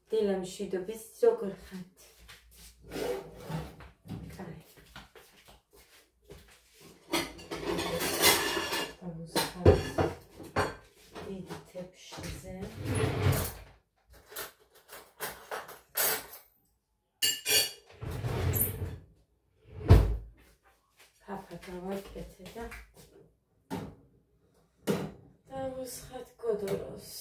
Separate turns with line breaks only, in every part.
დილა მშვიდობის როგორ ხართ? კაი. დავუსხართ დიდ თეფშზე. ფაფა გავაკეთე და დავუსხართ გოდოროს.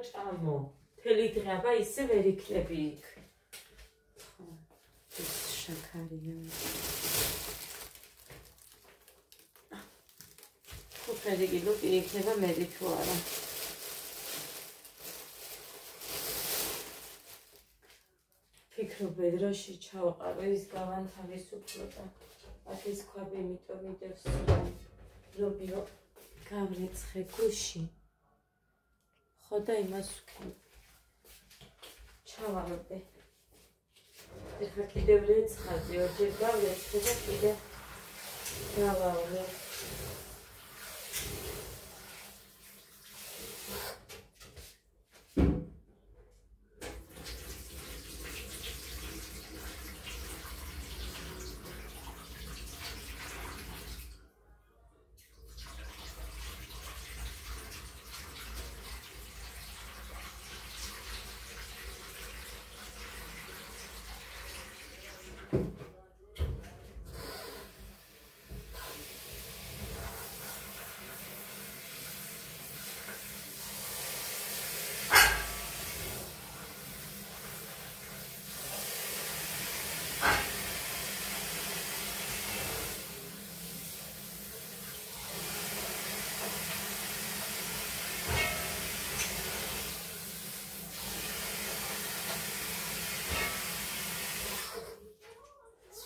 ჭამო თელი დღეა ისე ვერ იქნები იქ. ეს შაქარია. ხუთი კილო იქნება მეტი თუ არა. ფიქრობ ბედროში ჩავყარო ის გავანთავისუფლო და აქ ის ქვები იმიტომ მიდევს რობიო გავრეცხე გუში. ხოდა იმას ვქენ. ჩავარდე. ეხლა კიდევ რეცხადი, ორჯერ გავრეცხე და კიდევ გავავლე.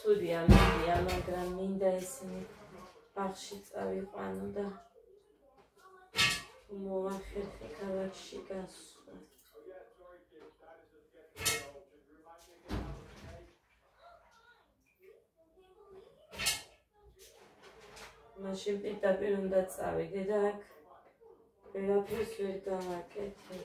სუდია მიდია, მაგრამ მინდა ისინი ბაღში წავიყვანო და მოვახერხე ქალაქში გასვლა. მაშინ პირდაპირ უნდა წავიდე და აქ ვერაფერს ვერ გავაკეთე.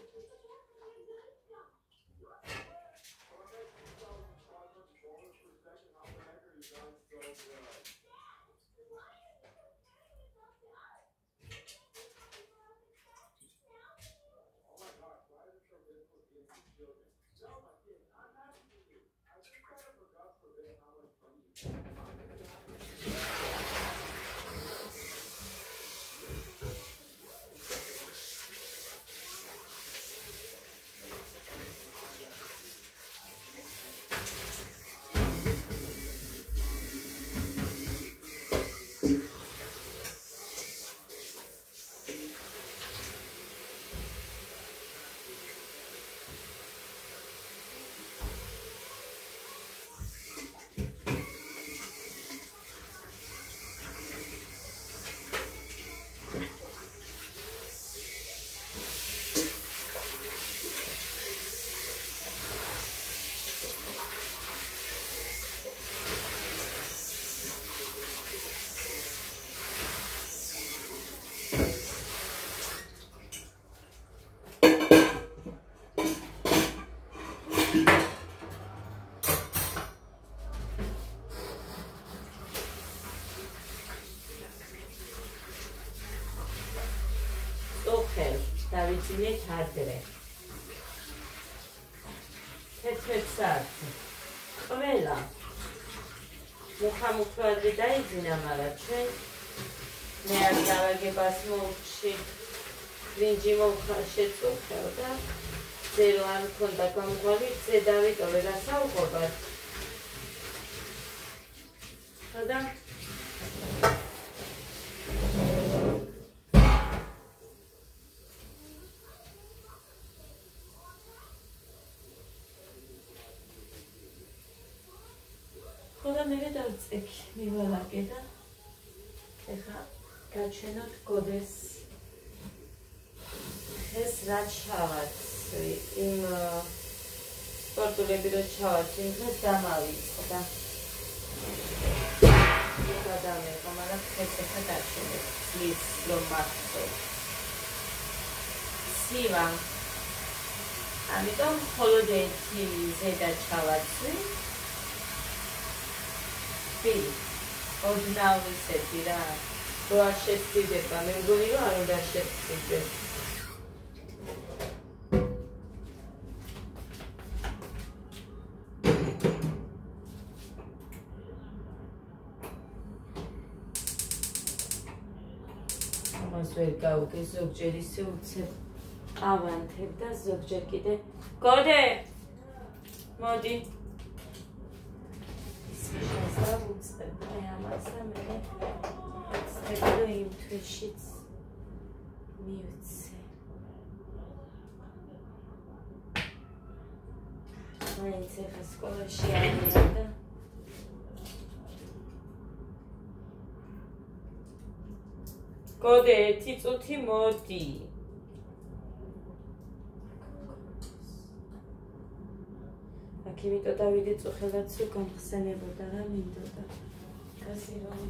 დავიძინეთ ადრე. 11 საათი. ყველა მუხამუხლად დაიძინა, მაგრამ ჩვენ მე არ დავაგებას მოვჩი. ბრინჯი მოვხაშეწუხევ და ზერო არ მქონდა გამგვალი, ზე დავიტოვე და საუბრობად. და ნერე დავწექი, მივალაგე და ეხლა გაჩვენოთ გოდეს ეს რა ჩავაც იმ სპორტულები რო ჩავაც იმ დღეს დამავიწყდა გადამეყო, მაგრამ ეს ეხლა გაჩვენეთ ის რომ მახსოვ სივა ამიტომ მხოლოდ ერთი ზედა ჩავაცვი პირი ორდნავისები რა რო არ შეცდიდება მე მგონი რომ არ უნდა შეცდიდე ამას ვერ გავუგე ზოგჯერ ისე უცებ ავანთებ და ზოგჯერ კიდე გოდე მოდი ისე უცებ მე ამასა მე ცდილობ იმ თვეშიც მივცე მაინც ახლა სკოლაში არიან და გოდე ერთი წუთი მოდი იმიტო დავიდე წუხელაც რო გამხსენებოდა რა მინდოდა კაცი რომ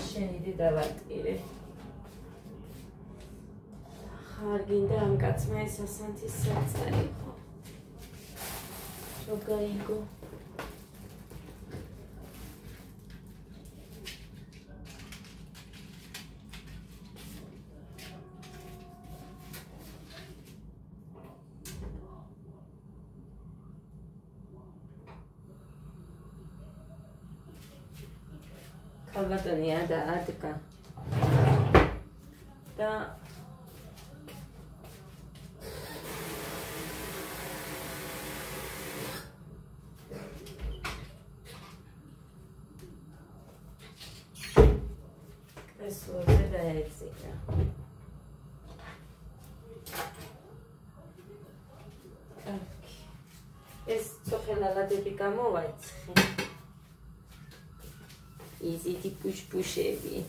შენი დედავატირე ხარ გინდა ამ კაცმა ეს ასანთის საწარი ხო რო გაიგო ალბათია და ადკა და ეს ვორზე დაეციკა ეს წოხელალადები გამოვაცხი იზიდი პუშპუშები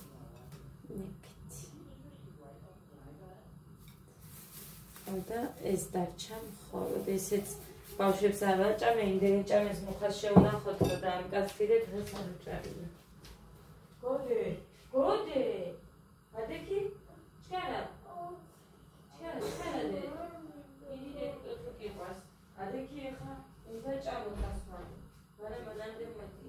და ეს დარჩა მხოლოდ ესეც ბავშვებს არ ვაჭამე იმდენი ჭამეს მუხას შეუნახოთ და ამ კაცთიდე დღეს არ ვჭარია გოდე გოდე ადექი ჩქარა ჩქარა იდი თუ კიყვას ადექი ეხა უნდა ჭამოთ ასვანი მაგრამ მანამდე მოდი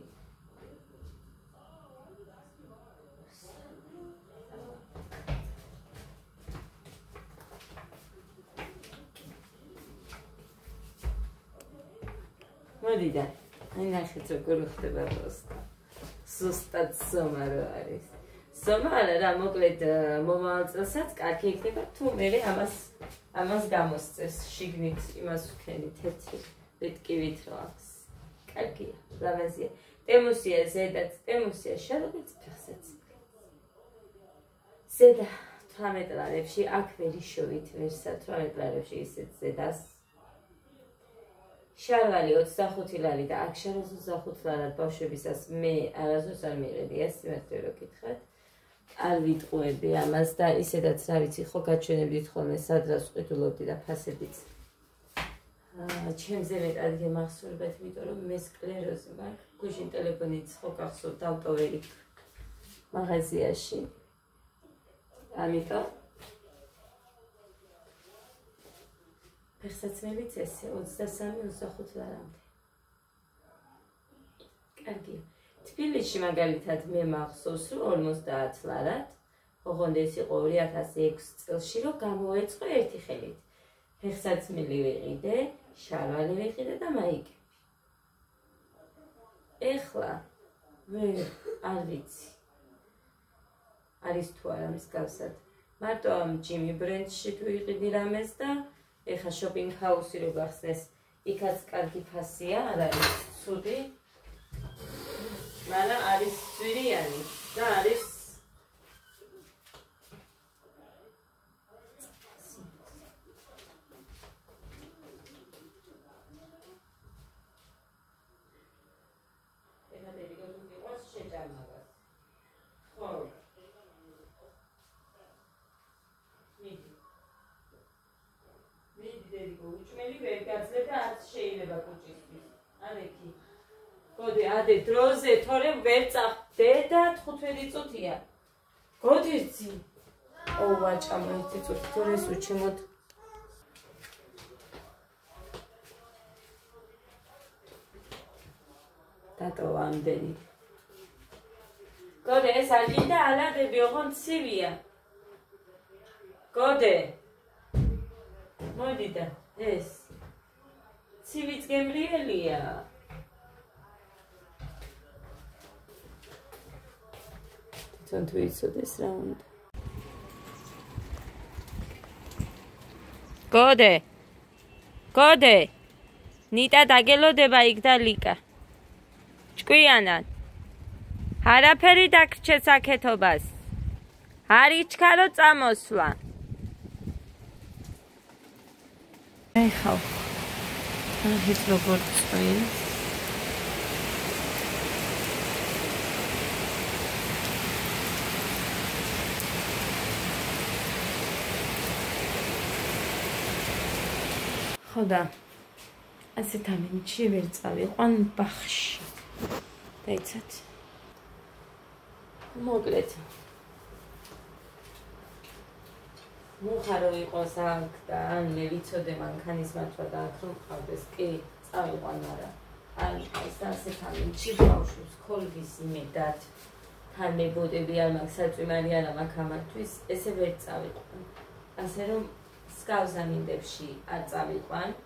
მოდიდა, აი ნახეთ როგორ ხდება პროსტა. სუსტად სომარო არის. სომარა რა მოკლედ მომავალ წელსაც კარგი იქნება თუ მე ამას გამოსწევს შიგნით იმას ვქენი თეთრი ლიტკივით რა აქვს. კარგია, ლავაზია. ტემუსია ზედაც, ტემუსია შარობიც ფეხსაც. ზედა 18 ლარებში აქ ვერიშოვით ვერსა 18 ლარებში ისეთ ზედას შარვალი 25 ლარი და აქ შარავს 25 ლარად ბავშვებისას მე არასდროს არ მიყიდი ეს სიმართლე რო გითხრათ არ ვიტყუები ამას და ისედაც რა ვიცი ხო გაჩვენებდით ხოლმე სადრას ვყიდულობდი და ფასებიც ჩემზე მეტად გემახსოვრებათ იმიტომ რომ მე სკლეროზი მაქვს გუშინ ტელეფონით ხო გახსოვთ დავტოვე იქ მაღაზიაში ამიტომ ფეხსაცმელიც ესე 23-25 ლარამდე. კარგია. თბილისში მაგალითად მე მახსოვს რომ 50 ლარად, ოღონდ ეს იყო 2006 წელში რომ გამოეწყო ერთი ხელით. ფეხსაცმელი ვიყიდე, შარვალი ვიყიდე და მაიკები. ეხლა არ ვიცი. არის თუ არა მსგავსად. მარტო ამ ჯიმი ბრენდში თუ იყიდი რამეს და ეხა შოპინგ ჰაუსი რო გახსნეს, იქაც კარგი ფასია, არ არის ცუდი. მაგრამ არის ძვირიანი და არის გოდი, ადე დროზე, თორემ ვერ დედა 15 წუთია. გოდი იცი. ო ვაჭამო 1 წუთი თორეს უჩემოთ. დატოვა ამდენი. გოდე, ეს აგინდა ალადები, ოღონდ ცივია. გოდე. მოდი და ეს. ცივიც გემრიელია. თვითონ თუ იცოდეს რა უნდა. გოდე. გოდე. ნიტა დაგელოდება იქ და ლიკა. ჭკვიანად. არაფერი დაგრჩე საკეთობას. არ იჩქარო წამოსვლა. ეხავ. ის როგორ წვიმს. ხოდა ასეთ ამინჩი ვერ წავიყვან ბახში. დაიცათ. მოკლედ. მოხარო იყოს აქ და ან მე ვიცოდე მანქანის მართვა და აქ რომ ყავდეს კი წავიყვან არა. ან ეს ასეთ ამინჩი ბავშვს ქოლგის იმედად თან მებოდები არ მაქვს საწვიმარი არა მაქვს ამართვის ესე ვერ წავიყვან. ასე რომ სკავს ამინდებში არ წავიყვან.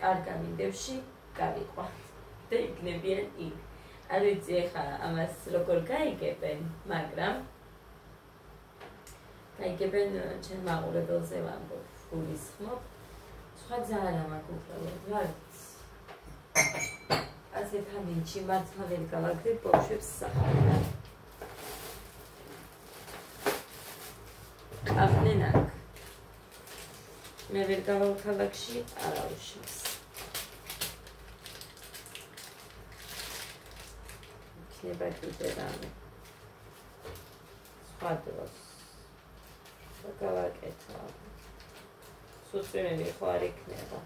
კარგ ამინდებში გავიყვან. და იქნებიან იქ. არ ვიცი ეხლა ამას როგორ გაიგებენ, მაგრამ გაიგებენ ჩემ მაყურებელზე ვამბობ, გულისხმობ. სხვა გზა არ მაქვს უბრალოდ, რა ვიცი. ასეთ ამინჩი მართლა ვერ გავაგდებ ბავშვებს სახარად. ყავდნენ აქ. მე ვერ გავალ ქალაქში, არა უშავს. იქნება კიდე რამე. სხვა დროს. გავაკეთო. სუსტიმები ხო არ იქნება.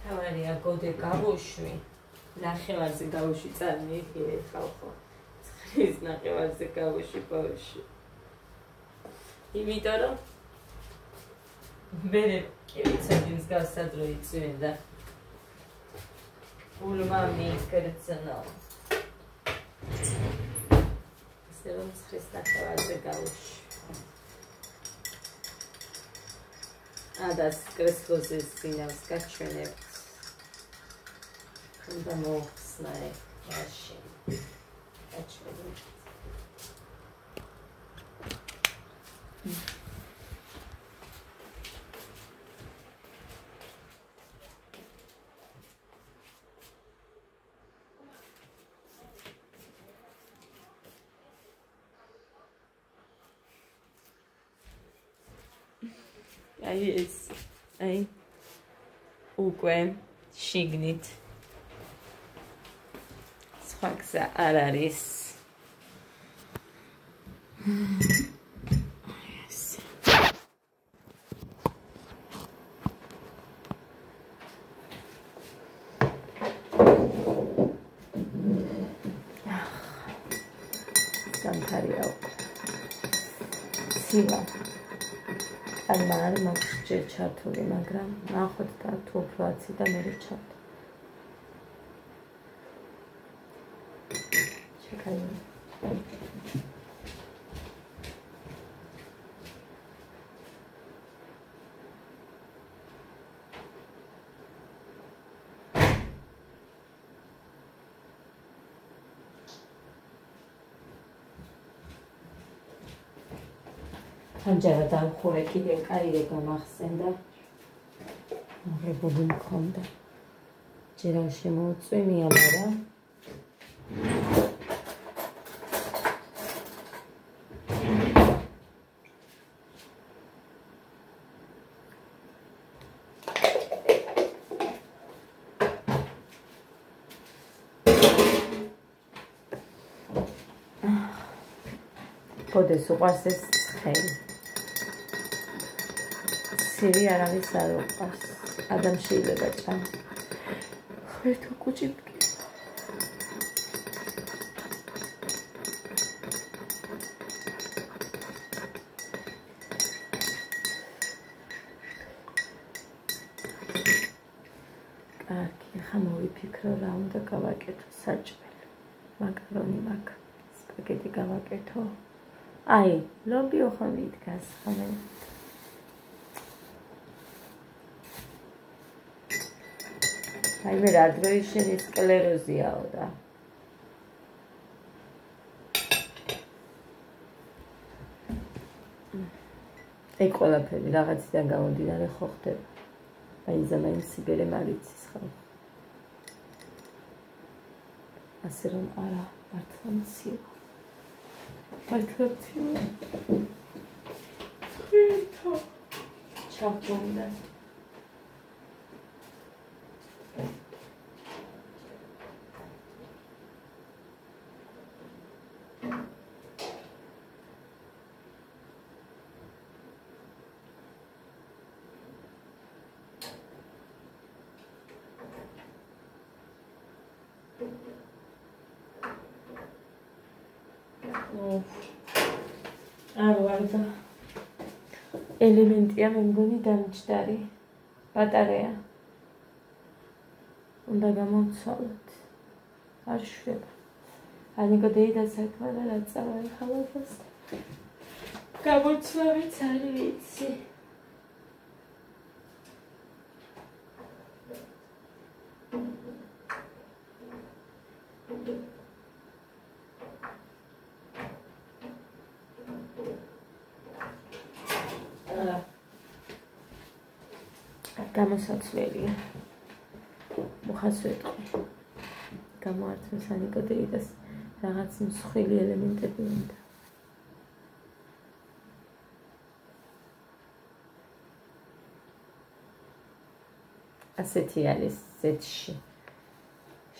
თავარია გოდე გავუშვი. ნახევარზე გავუშვი წარმოიდგინე ხალხო. ცხრის ნახევარზე გავუშვი ბავშვი. იმიტომ რომ მე კი ვიცოდი მსგავს სადრო იწვიენდა. ულმა მიიქრცნო. ასე რომ ცხრის ნახევარზე გავუშვი. ადას კრესკოზის სინავს გაჩვენებთ. უნდა მოხსნა მაშინ. გაჩვენებთ. აი ეს აი უკვე შიგნით სხვა გზა არ არის სამხარია სილა არ მაქვს ჯერ ჩართული, მაგრამ ნახოთ და თუ უფრო აცი და მე ჩავთ. ჩეკაი. ამჯერად დამხურე კიდევ კაირე გამახსენდა. მოგებული მქონდა. ჯერ არ შემოუწვიმია, მაგრამ ხოდეს უყვარს ეს ცხელი. სივი არავის არ უყვარს. адам შეიძლება ჭამს. ხერთო კუჭი მოვიფიქრო რა უნდა გავაკეთო საჭმელი. მაკარონი მაქვს. სპაგეტი გავაკეთო. აი, ლობიო ხომ იდგას ხოლმე. აი მე რა დროის შენი სკლეროზიაო და. ეგ ყველაფერი რაღაციდან გამომდინარე ხო ხდება. აი ზამაინ სიბერე მარიცის ხო. ასე რომ არა მართლა მცირე. მართლა მცირე. ხერთო. ჩავთუნდა. არ ვარ და ელემენტია მე მგონი დამჭდარი ბატარეა უნდა გამოვცვალოთ არ შვება ანიკო დეიდა საქმე რა წავა ხალხს გამოცვალეთ არ ვიცი გამოსაცვლელია მოხას ვეტყვი გამოართმევს ანიკოდეიდას რაღაც მსხვილი ელემენტები უნდა ასეთი არის ზეთში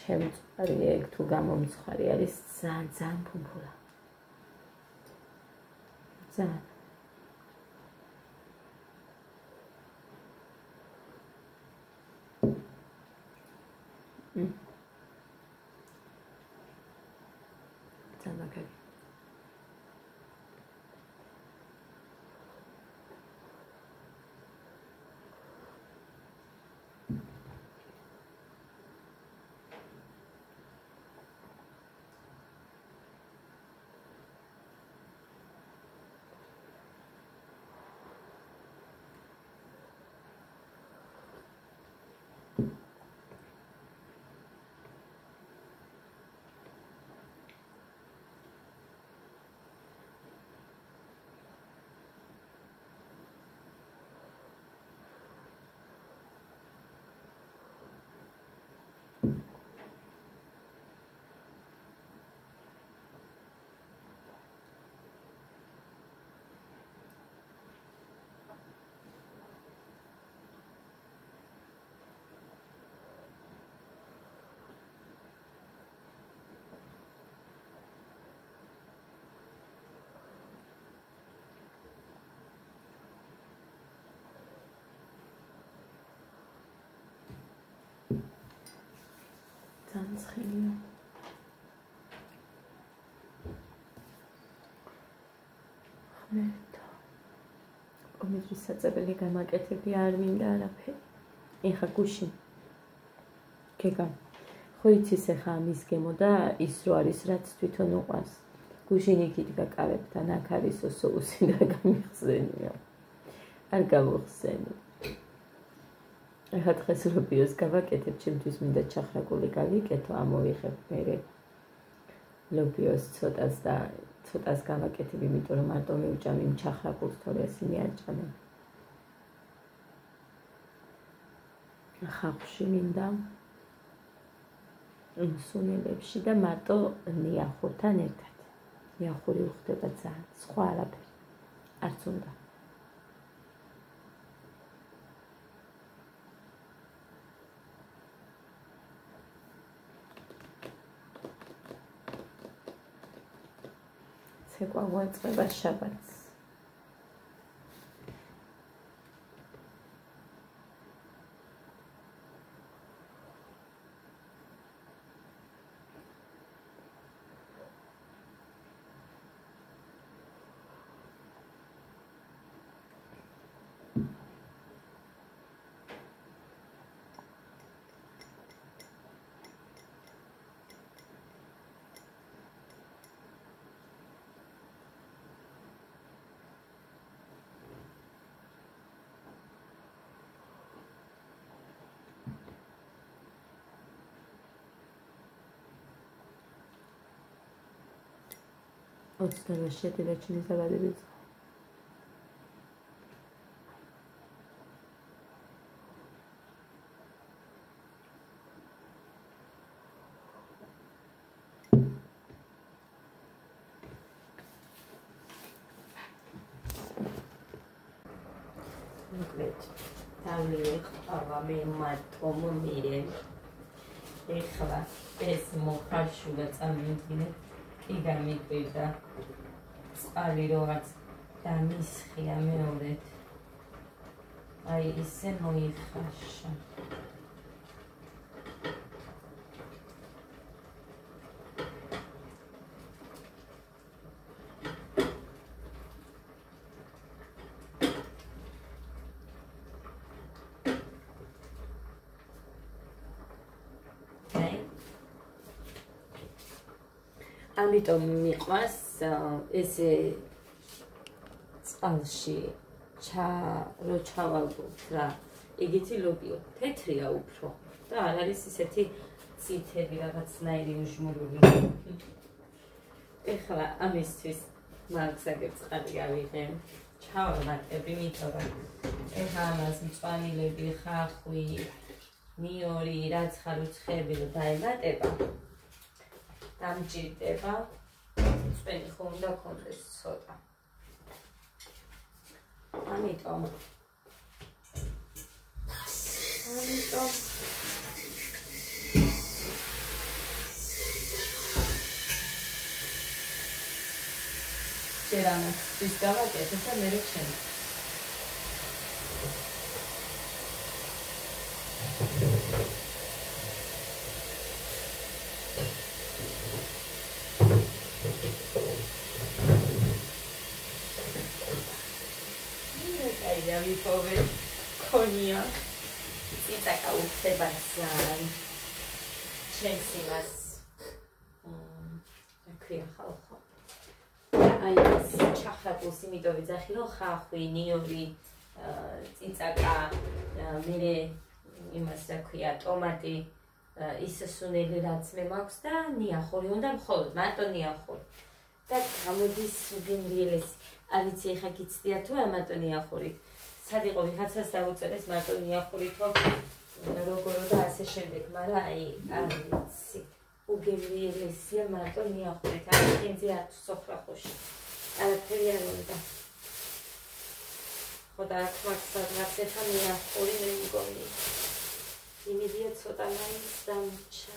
შემწყარი ეგ თუ გამომცხარი არის ძალიან ფუფულა ძალიან Tamam. Tanzania. ხმერთა. კომედიის საწებელი გამაკეთები არ მინდა არაფერი. ეხა გუში. გეგა. ხო იცის ეხა ამის გემო და ის რო არის რაც თვითონ უყვარს. გუშინ იქით გაკავებთან აქ არის სოუსი და გამიხსენია. არ გამიხსენე. ეხა დღეს ლობიოს გავაკეთებ, ჩემთვის მინდა ჩახრაკული გავიკეთო, ამოვიღებ მერე ლობიოს ცოტას გავაკეთებ, იმიტომ რომ მარტო მივჭამ იმ ჩახრაკულს, თორე ისინი არ ჭამენ. ხახში მინდა სუნელებში და მარტო ნიახურთან ერთად. ნიახური უხდება ძალიან, სხვა არაფერი არც უნდა. ცეკვა მოეწყება შაბათს. Odstawiasz się tyle, czy nie zawady. მე მარტომ მირე ეხლა ეს მოხარშულა წამიმდგინე კი გამიკვირდა წყალი რაღაც დამისხია მეორედ აი ისე მოიხარშა ამიტომ მიყვას ესე წყალში რო ჩავალბობთ რა იგიცი ლობიო თეთრია უფრო და არ არის ისეთი ცითები რაღაცნაირი უჟმურული ეხლა ამისთვის მაგსაგებ წყალი ავიღე ჩავალმატები მითხრა ეხლა ამას მწვანილები ხახვი ნიორი რაც ხარუცხები რომ დაემატება დამჭირდება წვენი ხო უნდა კონდეს ცოტა ამიტომ ჯერანა ის გავაკეთე და მე რჩემ ვიპოვე ქონია იცაკა უხდებასან ჩემს იმას აქვია ხალხო აი ეს ჩახრაკულს იმიტომ ვიძახი რომ ხახვი ნიორი ციცაკა მე იმას აქვია ტომატი ის სუნელი რაც მე მაქვს და ნიახური უნდა მხოლოდ მარტო ნიახური და გამოდის გემრიელეს არიცი ეხა გიცდია თუ ამატო ნიახური სად იყო ვიღაცას დაუწერეს მარტო ნიახურითო როგორო და ასე შემდეგ მაგრამ აი არიცი უგემრიელესია მარტო ნიახურით აი კინძი არ სოფრახოში არაფერი არ უნდა ხო და აქ მაქვს რაც ეხა ნიახური მე მგონი იმედია ცოტა მაინც დამრჩა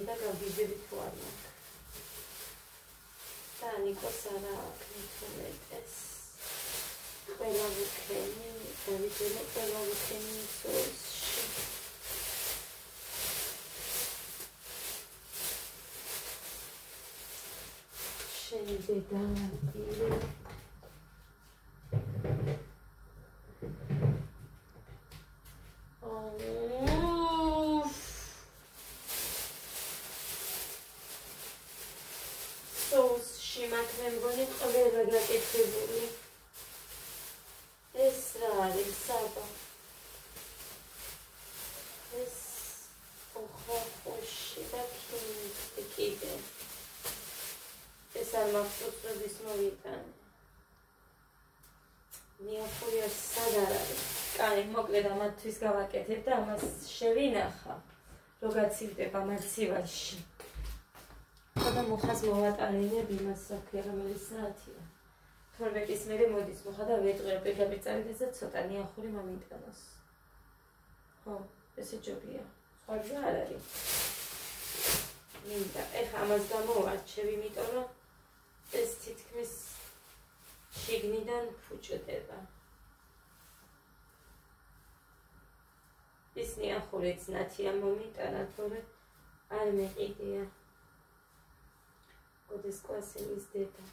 და გავგიჟდები თუ არ მაქვს და ნიკოს არა აქვს მithumetes ყველა ვიქენი დავიწერე ყველა ვიქენი სოუსში შენი დედამატი მე მგონი ყველა გაკეთებული ეს რა არის საბა ეს ოხოხოში და კიდე ეს არ მახსოვს მოვიტანე ნიახურია სად არის კაი მოკლედ ამათთვის გავაკეთებ და ამას შევინახა რო გაცივდება მარცივაში და მოხას მოვატანინებ იმას საქმე რომელიც საათია 12-ის მერე მოდის მოხა და ვეტყვი პირდაპირ წავიდეს და ცოტა ნიახური მომიტანოს ხო ესე ჯობია სხვა არ არის მინდა ეხა ამას გამოვარჩევ იმიტომ რომ ეს შიგნიდან ფუჭდება. ის ნიახურიც ნათია მომიტანა, თორე არ მეყიდია. გოდეს კლასი მისდედა.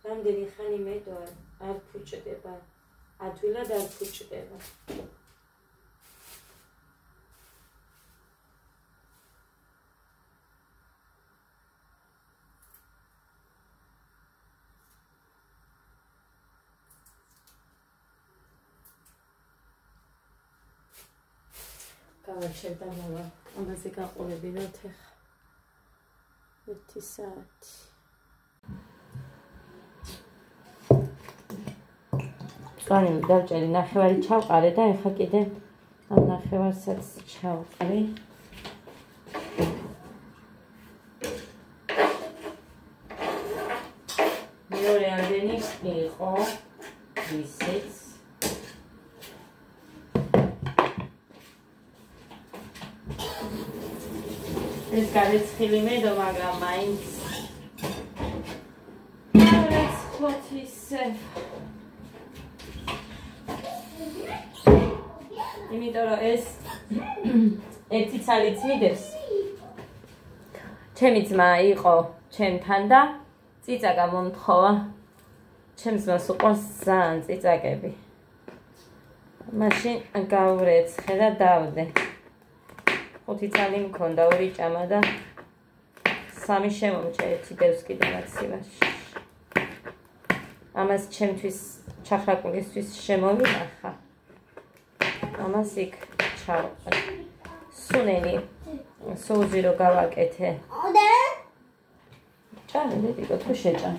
რამდენი ხანი მედო არ ფუჭდება. ადვილად არ ფუჭდება. გავაჩერდა მამა, ამაზე გაყურებინოთ ახლა. 1 საათი. წვანი დავჭერი, ნახევარი ჩავყარე და ახლა კიდე ამ ნახევარსაც ჩავყრი. მეორე ამდენი იყო ისიც. ეს გადაცხილი მედო, მაგრამ მაინც რაც ხოთისე. იმიტომ რომ ეს ერთი ცალიც მიდევს. ჩემი ძმა იყო ჩემთან და წიწაკა მომთხოვა. ჩემს ძმას უყვარს ძალიან წიწაკები. მაშინ გავრეცხე და დავდე. 5 წელი მქონდა, 2 ჭამა და 3 შემომჭა, 1 დევს კიდე მაქსიმაში. ამას ჩემთვის ჩახრაკულისთვის შემოვინახა. ამას იქ ჩავყრე. სუნელი სოუზი რო გავაკეთე. ჭამე დედიკო, თუ შეჭამ.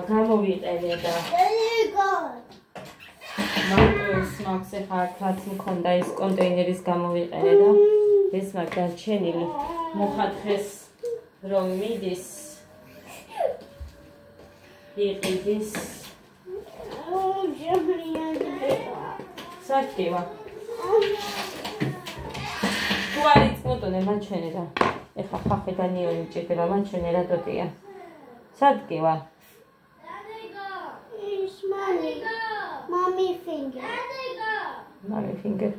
გამოვიყენე და მარტოს მაქვს ახლა არქაც მქონდა ის კონტეინერის გამოვიყენე და ეს მაგ დარჩენილი მოხათხეს რომ მიდის იყიდის საკივა თუ არის მოტონე მაჩვენე და ეხლა ხახე და ნიონი ჭირდება მაჩვენე რატოტია სადკივა Mommy finger.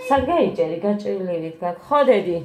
Სად გაიჭერი გაჭრილივით გაქ. ხო დედი.